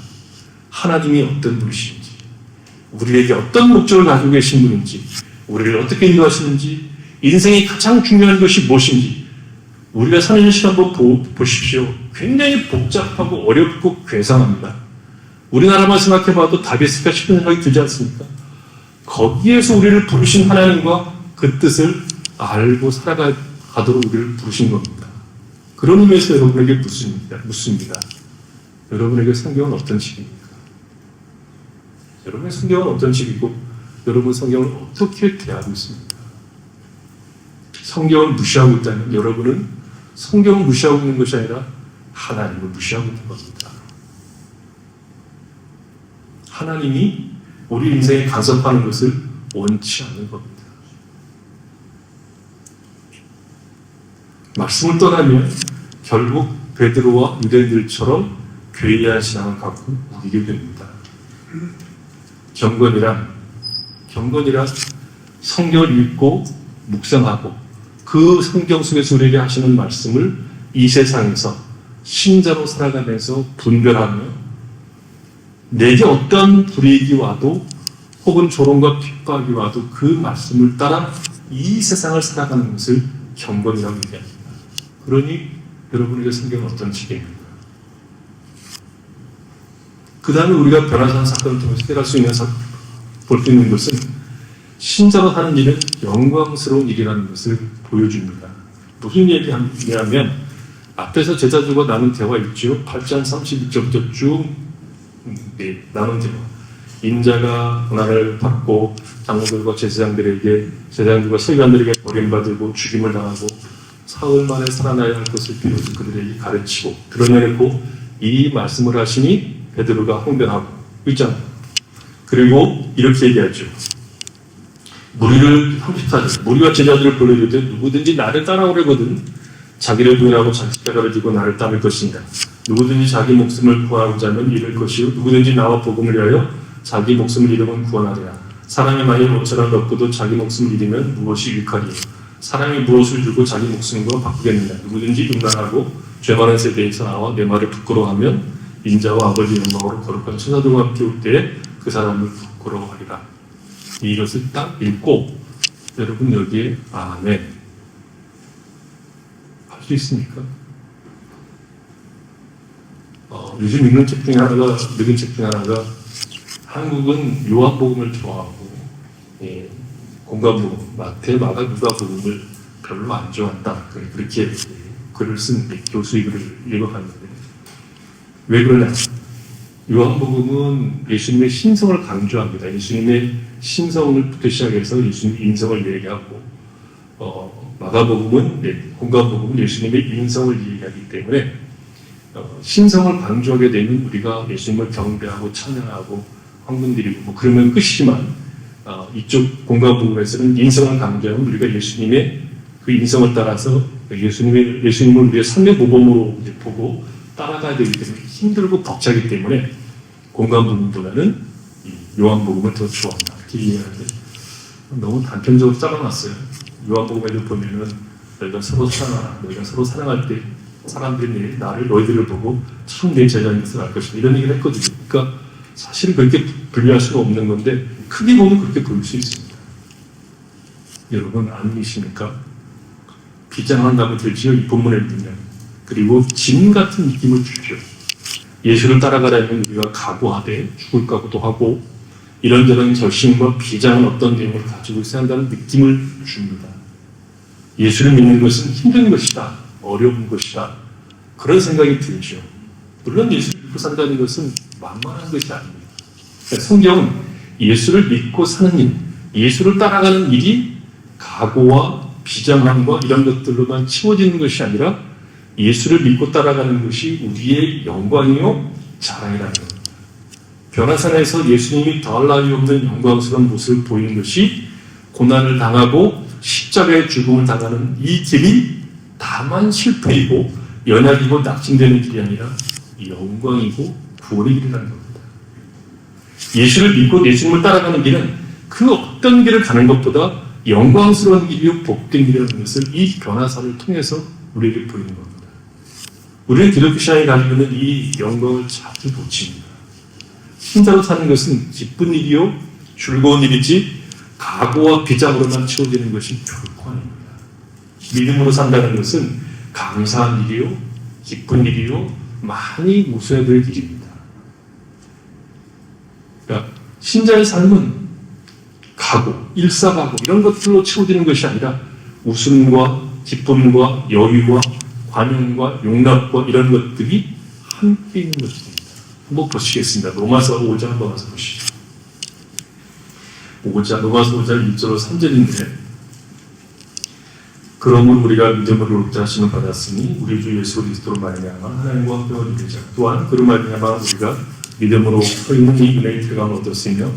하나님이 어떤 분이신지, 우리에게 어떤 목적을 가지고 계신 분인지, 우리를 어떻게 인도하시는지, 인생이 가장 중요한 것이 무엇인지 우리가 사는 실 한번 보십시오. 굉장히 복잡하고 어렵고 괴상합니다. 우리나라만 생각해봐도 답이 있을까 싶은 생각이 들지 않습니까? 거기에서 우리를 부르신 하나님과 그 뜻을 알고 살아가도록 우리를 부르신 겁니다. 그런 의미에서 여러분에게 묻습니다. 여러분에게 성경은 어떤 책입니까? 여러분의 성경은 어떤 책이고 여러분 성경을 어떻게 대하고 있습니까? 성경을 무시하고 있다면 여러분은 성경을 무시하고 있는 것이 아니라 하나님을 무시하고 있는 겁니다. 하나님이 우리 인생에 간섭하는 것을 원치 않는 겁니다. 말씀을 떠나면 결국 베드로와 유대인들처럼 괴이한 신앙을 갖고 우기게 됩니다. 경건이란 성경을 읽고 묵상하고 그 성경 속에서 우리에게 하시는 말씀을 이 세상에서 신자로 살아가면서 분별하며 내게 어떤 불이익이 와도 혹은 조롱과 핍박이 와도 그 말씀을 따라 이 세상을 살아가는 것을 경건이라고 얘기합니다. 그러니 여러분에게 성경은 어떤 책입니까? 그 다음에 우리가 변화산 사건을 통해서 깨달을 수 있는 볼 수 있는 것은 신자로 하는 일은 영광스러운 일이라는 것을 보여줍니다. 무슨 얘기냐면 앞에서 제자들과 나눈 대화 있죠. 8장 32절부터 쭉 나눈 대화. 인자가 고난을 받고 장로들과 제사장들과 서기관들에게 버림받고 죽임을 당하고 사흘 만에 살아나야 할 것을 비로소 그들에게 가르치고 드러내고 이 말씀을 하시니 베드로가 항변하고 있잖아요. 그리고 이렇게 얘기하죠. 무리가 제자들을 불러이르되 누구든지 나를 따라오려거든 자기를 부인하고 자기 뼈를 지고 나를 따를 것이니라. 누구든지 자기 목숨을 구하고자 하면 잃을 것이요 누구든지 나와 복음을 위하여 자기 목숨을 잃으면 구원하리라. 사람이 만일 모처럼 얻고도 자기 목숨을 잃으면 무엇이 유익하리요. 사람이 무엇을 주고 자기 목숨과 바꾸겠느냐. 누구든지 음란하고 죄 많은 세대에서 나와 내 말을 부끄러워하면 인자와 아버지 영광으로 거룩한 천사들과 함께 올 때에 그 사람을 부끄러워하리라. 이것을 딱 읽고 여러분 여기에 아멘 할 수 있습니까? 요즘 읽는 책 중에 하나가 한국은 요한복음을 좋아하고 공간복음, 마태, 마가, 누가복음을 별로 안 좋아한다. 그렇게 글을 쓴 교수의 글을 읽어봤는데 왜 그러냐? 요한복음은 예수님의 신성을 강조합니다. 예수님의 신성을부터 시작해서 예수님의 인성을 얘기하고 마가복음은 공간복음은 예수님의 인성을 얘기하기 때문에 신성을 강조하게 되면 우리가 예수님을 경배하고 찬양하고 황금드리고 그러면 끝이지만 이쪽 공간복음에서는 인성을 강조하면 우리가 예수님의 그 인성을 따라서 예수님을 우리의 삶의 모범으로 보고 따라가야 되기 때문에 힘들고 벅차기 때문에 공간복음보다는 요한복음을 더 좋아한다. 이렇게 이해하는데 너무 단편적으로 짜라놨어요. 요한복음에도 보면은 너희가 서로 사랑하라. 너희가 서로 사랑할 때 사람들이 너희들을 보고 참 내 제자인 것을 알 것이다. 이런 얘기를 했거든요. 그러니까 사실은 그렇게 분류할 수가 없는 건데 크게 보면 그렇게 보일 수 있습니다. 여러분 아니십니까? 비장한다고 들지요. 이 본문에 보면. 그리고 짐 같은 느낌을 주죠. 예수를 따라가려면 우리가 각오하되 죽을 각오도 하고 이런저런 결심과 비장한 어떤 내용을 가지고 있어야 한다는 느낌을 줍니다. 예수를 믿는 것은 힘든 것이다. 어려운 것이다. 그런 생각이 들죠. 물론 예수를 믿고 산다는 것은 만만한 것이 아닙니다. 그러니까 성경은 예수를 믿고 사는 일, 예수를 따라가는 일이 각오와 비장함과 이런 것들로만 치워지는 것이 아니라 예수를 믿고 따라가는 것이 우리의 영광이요 자랑이라는 겁니다. 변화산에서 예수님이 더할 나위 없는 영광스러운 모습을 보이는 것이 고난을 당하고 십자가의 죽음을 당하는 이 길이 다만 실패이고 연약이고 낙심되는 길이 아니라 영광이고 구원의 길이라는 겁니다. 예수를 믿고 예수님을 따라가는 길은 그 어떤 길을 가는 것보다 영광스러운 길이요 복된 길이라는 것을 이 변화산을 통해서 우리에게 보이는 겁니다. 우리는 기독교 신앙이 가지고 있는 이 영광을 자주 놓칩니다. 신자로 사는 것은 기쁜 일이요 즐거운 일이지 각오와 비장으로만 채워지는 것이 결코 아닙니다. 믿음으로 산다는 것은 감사한 일이요 기쁜 일이요 많이 웃어야 될 일입니다. 그러니까 신자의 삶은 각오, 일사각오 이런 것들로 채워지는 것이 아니라 웃음과 기쁨과 여유와 관용과 용납과 이런 것들이 함께 있는 것입니다. 한번 보시겠습니다. 로마서 5장 한번 와서 보시죠. 로마서 5장 1절로 3절인데 그러므로 우리가 믿음으로 옳다 하심을 받았으니 우리 주 예수 그리스도로 말미암아 하나님과 함께 되자. 또한 그로 말미암아 우리가 믿음으로 서 있는 이 은혜의 들어감을 얻었으며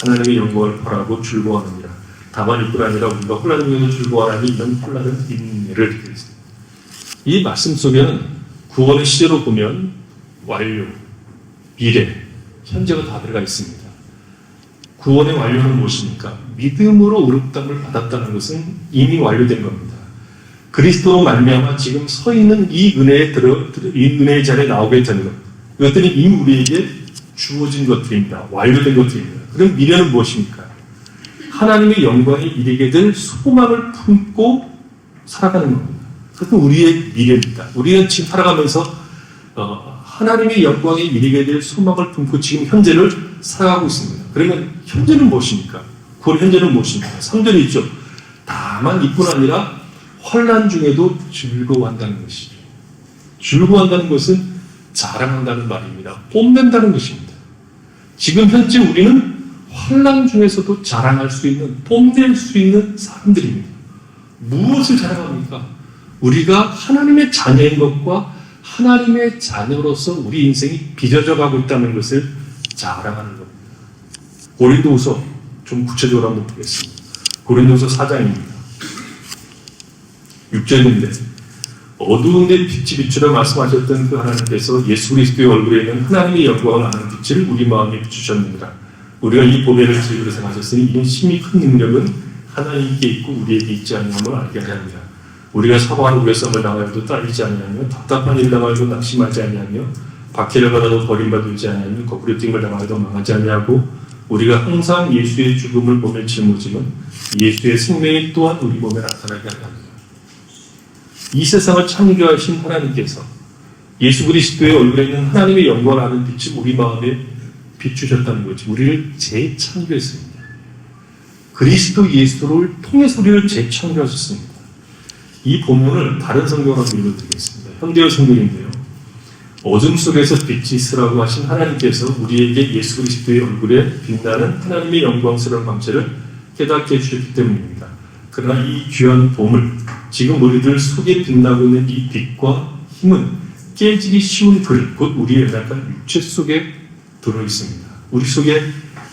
하나님의 영광을 바라고 즐거워하느니라. 다만 이뿐 아니라 우리가 혼란을 위해서 즐거워하니 이런 혼란은 인내를 드리겠습니다. 이 말씀 속에는 구원의 시제로 보면 완료, 미래, 현재가 다 들어가 있습니다. 구원의 완료는 무엇입니까? 믿음으로 의롭다함을 받았다는 것은 이미 완료된 겁니다. 그리스도로 말미암아 지금 서 있는 이 은혜의 자리에 나오게 되는 것, 이것들이 이미 우리에게 주어진 것들입니다. 완료된 것들입니다. 그럼 미래는 무엇입니까? 하나님의 영광에 이르게 될 소망을 품고 살아가는 겁니다. 그것은 우리의 미래입니다. 우리는 지금 살아가면서 하나님의 영광에 이르게 될 소망을 품고 지금 현재를 살아가고 있습니다. 그러면 현재는 무엇입니까? 그 현재는 무엇입니까? 3절에 있죠. 다만 이뿐 아니라 환난 중에도 즐거워한다는 것이죠. 즐거워한다는 것은 자랑한다는 말입니다. 뽐낸다는 것입니다. 지금 현재 우리는 환난 중에서도 자랑할 수 있는, 뽐낼 수 있는 사람들입니다. 무엇을 자랑합니까? 우리가 하나님의 자녀인 것과 하나님의 자녀로서 우리 인생이 빚어져 가고 있다는 것을 자랑하는 겁니다. 고린도후서 좀 구체적으로 한번 보겠습니다. 고린도후서 4장입니다. 6절인데 어두운 데 빛이 비추라 말씀하셨던 그 하나님께서 예수 그리스도의 얼굴에 있는 하나님의 영광을 아는 빛을 우리 마음에 비추셨느니라. 우리가 이 보배를 즐거로 생하셨으니 이는 심히 큰 능력은 하나님께 있고 우리에게 있지 아니함을 알게 하려 합니다. 우리가 사방한 우레섬을 당하여도 딸리지 아니하며 답답한 일을 당하여도 낙심하지 아니하며 박해를 받아도 버림받지 아니하며 거꾸로 띵을 당하여도 망하지 아니하고 우리가 항상 예수의 죽음을 보며 짊어지면 예수의 생명이 또한 우리 몸에 나타나게 하려 합니다. 이 세상을 창조하신 하나님께서 예수 그리스도의 얼굴에 있는 하나님의 영광을 아는 빛을 우리 마음에 비추셨다는 거지. 우리를 재창조했습니다. 그리스도 예수를 통해서 우리를 재창조하셨습니다. 이 본문을 다른 성경으로 한번 읽어드리겠습니다. 현대어 성경인데요. 어둠 속에서 빛이 있으라고 하신 하나님께서 우리에게 예수 그리스도의 얼굴에 빛나는 하나님의 영광스러운 광채를 깨닫게 해주셨기 때문입니다. 그러나 이 귀한 보물, 지금 우리들 속에 빛나고 있는 이 빛과 힘은 깨지기 쉬운 글, 곧 우리의 연약한 육체 속에 들어있습니다. 우리 속에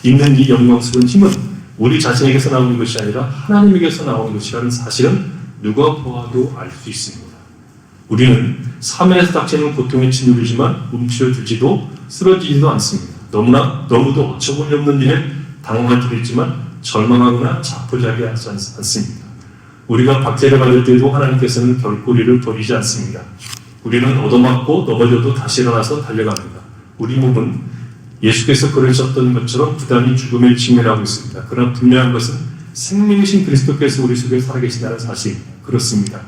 있는 이 영광스러운 힘은 우리 자신에게서 나오는 것이 아니라 하나님에게서 나오는 것이라는 사실은 누가 보아도 알 수 있습니다. 우리는 사면에서 닥치는 고통에 짓누르지만 움츠러들지도 쓰러지지도 않습니다. 너무도 어처구니 없는 일에 당황할 때도 있지만 절망하거나 자포자기하지 않습니다. 우리가 박해를 받을 때도 하나님께서는 결코 우리를 버리지 않습니다. 우리는 얻어맞고 넘어져도 다시 일어나서 달려갑니다. 우리 몸은 예수께서 그러셨던 것처럼 부단히 죽음에 직면하고 있습니다. 그러나 분명한 것은 생명이신 그리스도께서 우리 속에 살아계신다는 사실입니다. 그렇습니다.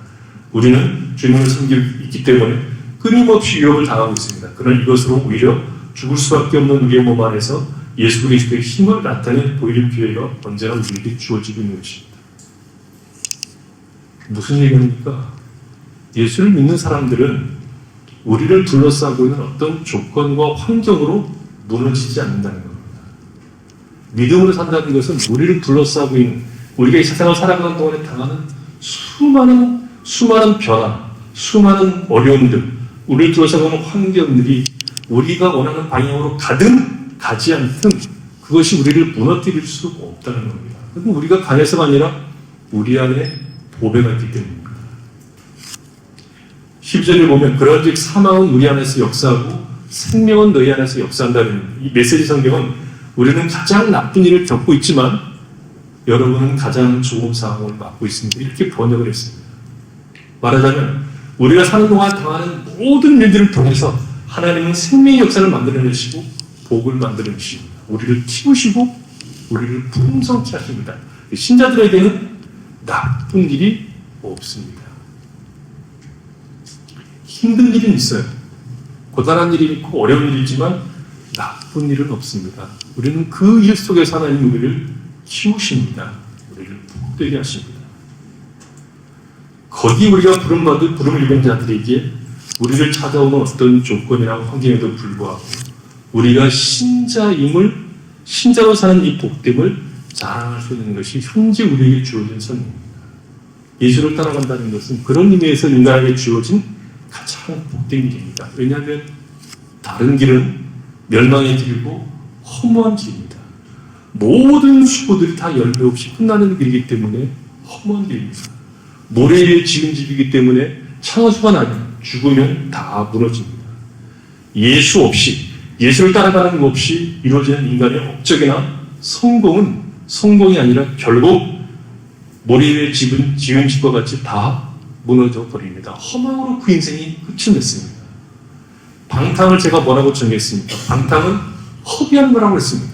우리는 주님을 섬기고 있기 때문에 끊임없이 위협을 당하고 있습니다. 그러나 이것으로 오히려 죽을 수밖에 없는 우리의 몸 안에서 예수 그리스도의 힘을 나타내 보이는 기회가 언제나 우리에게 주어지고 있는 것입니다. 무슨 얘기입니까? 예수를 믿는 사람들은 우리를 둘러싸고 있는 어떤 조건과 환경으로 무너지지 않는다는 겁니다. 믿음으로 산다는 것은 우리를 둘러싸고 있는, 우리가 이 세상을 살아가는 동안에 당하는 수많은 변화, 수많은 어려움들, 우리를 둘러싸고 있는 환경들이 우리가 원하는 방향으로 가든 가지 않든 그것이 우리를 무너뜨릴 수 없다는 겁니다. 그럼 우리가 강해서가 아니라 우리 안에 보배가 있기 때문입니다. 12절을 보면 그런즉 사망은 우리 안에서 역사하고 생명은 너희 안에서 역사한다는 이 메시지 성경은 우리는 가장 나쁜 일을 겪고 있지만 여러분은 가장 좋은 상황을 맞고 있습니다. 이렇게 번역을 했습니다. 말하자면 우리가 사는 동안 당하는 모든 일들을 통해서 하나님은 생명의 역사를 만들어내시고 복을 만들어내십니다. 우리를 키우시고 우리를 풍성케 하십니다. 신자들에게는 나쁜 일이 없습니다. 힘든 일은 있어요. 고단한 일이 있고 어려운 일이 있지만 나쁜 일은 없습니다. 우리는 그 일 속에서 하나님 우리를 키우십니다. 우리를 복되게 하십니다. 거기 우리가 부름을 입은 자들에게 우리를 찾아오는 어떤 조건이나 환경에도 불구하고 우리가 신자로 사는 이 복됨을 자랑할 수 있는 것이 현재 우리에게 주어진 선입니다. 예수를 따라간다는 것은 그런 의미에서 인간에게 주어진 가장 복된 길입니다. 왜냐하면 다른 길은 멸망의 길이고 허무한 길입니다. 모든 수고들이 다 열매 없이 끝나는 길이기 때문에 허무한 길입니다. 모래 위에 지은 집이기 때문에 창수가 나면 죽으면 다 무너집니다. 예수 없이 예수를 따라가는 것 없이 이루어지는 인간의 업적이나 성공이 아니라 결국 모래 위에 지은 집과 같이 다 무너져 버립니다. 허망으로 그 인생이 끝을 맺습니다. 방탕을 제가 뭐라고 정했습니까? 방탕은 허비한 거라고 했습니다.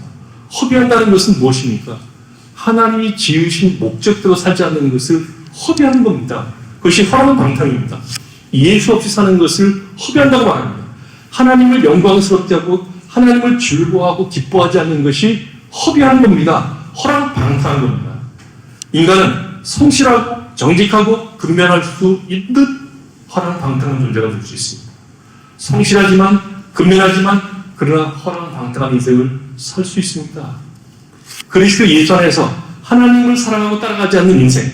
허비한다는 것은 무엇입니까? 하나님이 지으신 목적대로 살지 않는 것을 허비하는 겁니다. 그것이 허랑은 방탕입니다. 예수 없이 사는 것을 허비한다고 말합니다. 하나님을 영광스럽게 하고 하나님을 즐거워하고 기뻐하지 않는 것이 허비하는 겁니다. 허랑 방탕한 겁니다. 인간은 성실하고 정직하고 근면할 수 있듯 허랑 방탕한 존재가 될 수 있습니다. 성실하지만 근면하지만 그러나 허랑 방탕한 인생을 살 수 있습니다. 그리스도 예수 안에서 하나님을 사랑하고 따라가지 않는 인생,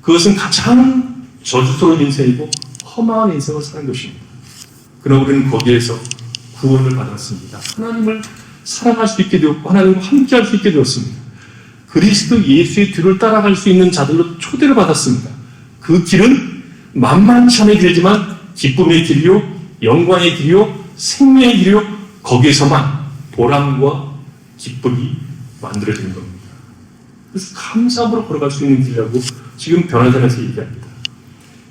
그것은 가장 저주스러운 인생이고 허망한 인생을 사는 것입니다. 그러나 우리는 거기에서 구원을 받았습니다. 하나님을 사랑할 수 있게 되었고 하나님과 함께할 수 있게 되었습니다. 그리스도 예수의 뒤를 따라갈 수 있는 자들로 초대를 받았습니다. 그 길은 만만치 않은 길이지만 기쁨의 길이요, 영광의 길이요, 생명의 길이요, 거기에서만 보람과 기쁨이 만들어지는 겁니다. 그래서 감사함으로 걸어갈 수 있는 길이라고 지금 변화산에서 얘기합니다.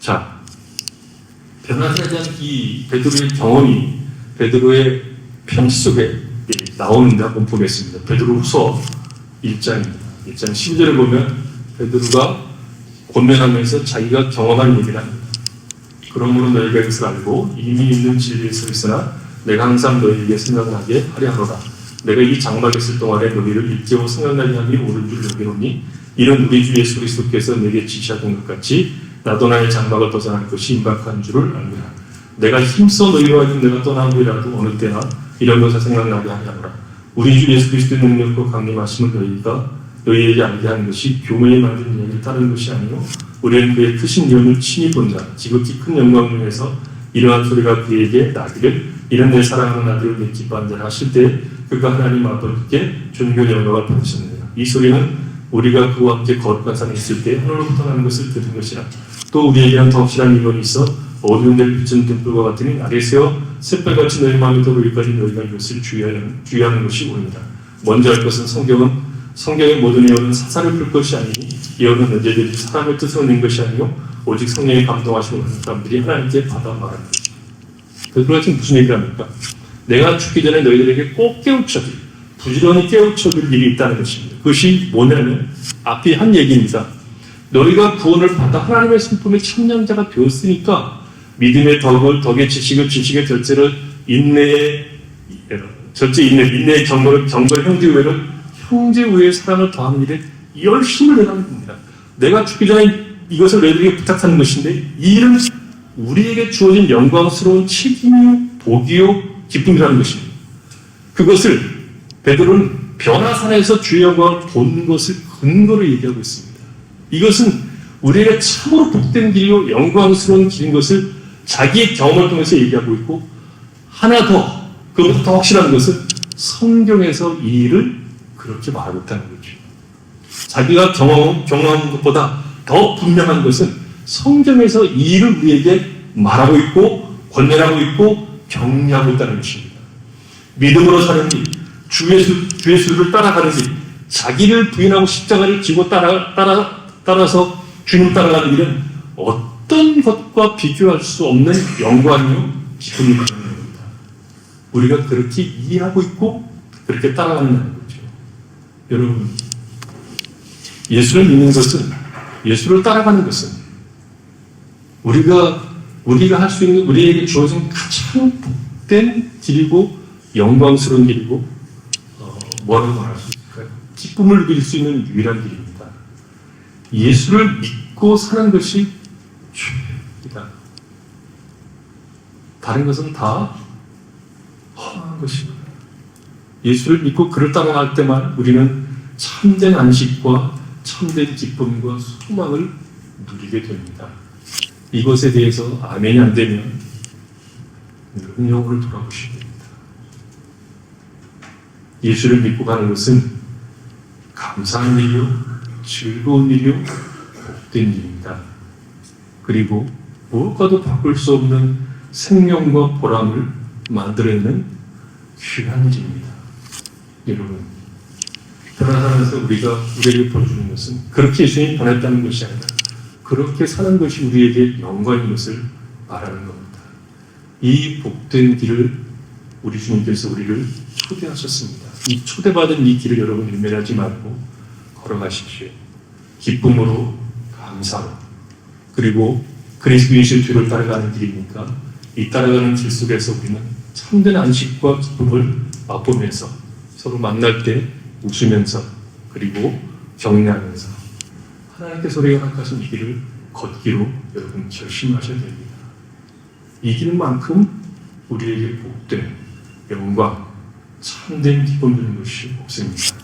자, 변화산에 대한 이 베드로의 경험이 베드로의 편지 속에 나오는데 한번 보겠습니다. 베드로후서 1장입니다. 1장 12절에 보면 베드로가 권면하면서 자기가 경험한 얘기를 합니다. 그러므로 너희가 이것을 알고 이미 있는 진리에 서 있으나 내가 항상 너희에게 생각나게 하려 하노라. 내가 이 장막에 있을 동안에 너희를 일깨워 생각나게 하니 옳은 줄 여기노니 이는 우리 주 예수 그리스도께서 내게 지시하던 것 같이 나도 나의 장막을 벗어날 것이 임박한 줄을 알미라. 내가 힘써 너희로 하여금 내가 떠나고이라도 어느 때나 이런 것을 생각나게 하려 하노라. 우리 주 예수 그리스도의 능력과 강림하심을 너희에게 알게 하는 것이 교회에 만든 이야기를 따르는 것이 아니요 우리는 그의 크신 영을 친히 본다. 지극히 큰 영광을 위해서 이러한 소리가 그에게 나기를 이런 내 사랑하는 아들을 내 기뻐한 자라 하실 때 그가 하나님 아버지께 존귀한 영광을 받으셨느니라. 이 소리는 우리가 그와 함께 거룩한 산에 있을 때 하늘로부터 나는 것을 들은 것이라. 또 우리에게는 더 확실한 이론이 있어 어두운 데를 비추는 등불과 같으니 아래 세워 샛별같이 너희 마음에 들어오기까지 너희가 이것을 주의하는 것이 옳으니라. 먼저 할 것은 성경의 모든 예언은 사사를 풀 것이 아니니 예언은 언제든지 사람의 뜻으로 낸 것이 아니요 오직 성령의 감동하시고 하는 사람들이 하나님께 받아 말하는 것이다. 베드로가 지금 무슨 얘기를 합니까? 내가 죽기 전에 너희들에게 꼭 깨우쳐줄, 부지런히 깨우쳐줄 일이 있다는 것입니다. 그것이 뭐냐면 앞에 한 얘기입니다. 너희가 구원을 받아 하나님의 성품의 참량자가 되었으니까 믿음의 덕의 지식의 절제를 인내의 경건의 형제 우애의 사랑을 더하는 일에 열심을 내라는 겁니다. 내가 죽기 전에 이것을 너희들에게 부탁하는 것인데 이 일은 우리에게 주어진 영광스러운 책임이요 복이요 기쁨이라는 것입니다. 그것을 베드로는 변화산에서 주의 영광을 본 것을 근거로 얘기하고 있습니다. 이것은 우리에게 참으로 복된 길이요 영광스러운 길인 것을 자기의 경험을 통해서 얘기하고 있고 하나 더 그것보다 더 확실한 것은 성경에서 이 일을 그렇게 말하고 있다는 거죠. 자기가 경험한 것보다 더 분명한 것은 성경에서 이 일을 우리에게 말하고 있고 권면하고 있고 격려하고 있다는 것입니다. 믿음으로 사는 길, 주 예수를 따라가는 길, 자기를 부인하고 십자가를 지고 따라서 주님 따라가는 길은 어떤 것과 비교할 수 없는 영광이요 기쁨이 되는 겁니다. 우리가 그렇게 이해하고 있고 그렇게 따라간다는 거죠. 여러분, 예수를 믿는 것은, 예수를 따라가는 것은 우리가 할 수 있는, 우리에게 주어진 가장 복된 길이고 영광스러운 길이고 뭐라고 말할 수 있을까요? 기쁨을 누릴 수 있는 유일한 길입니다. 예수를 믿고 사는 것이 죄입니다. 다른 것은 다 허망한 것입니다. 예수를 믿고 그를 따라갈 때만 우리는 참된 안식과 참된 기쁨과 소망을 누리게 됩니다. 이것에 대해서 아멘이 안 되면 여러분 영혼을 돌아보시게 됩니다. 예수를 믿고 가는 것은 감사한 일이요, 즐거운 일이요, 복된 일입니다. 그리고 무엇과도 바꿀 수 없는 생명과 보람을 만들어내는 귀한 일입니다. 여러분, 변화하면서 우리에게 보여주는 것은 그렇게 예수님이 변했다는 것이 아니라 그렇게 사는 것이 우리에게 영광인 것을 말하는 겁니다. 이 복된 길을 우리 주님께서 우리를 초대하셨습니다. 이 초대받은 이 길을 여러분 일면하지 말고 걸어가십시오. 기쁨으로, 감사로, 그리고 그리스도 예수의 뒤를 따라가는 길이니까 이 따라가는 길 속에서 우리는 참된 안식과 기쁨을 맛보면서 서로 만날 때 웃으면서 그리고 격려하면서 하나님께서 우리가 허락하신 이 길을 걷기로 여러분 결심하셔야 됩니다. 이 길만큼 우리에게 복된 영광, 참된 기쁨 주는 것이 없습니다.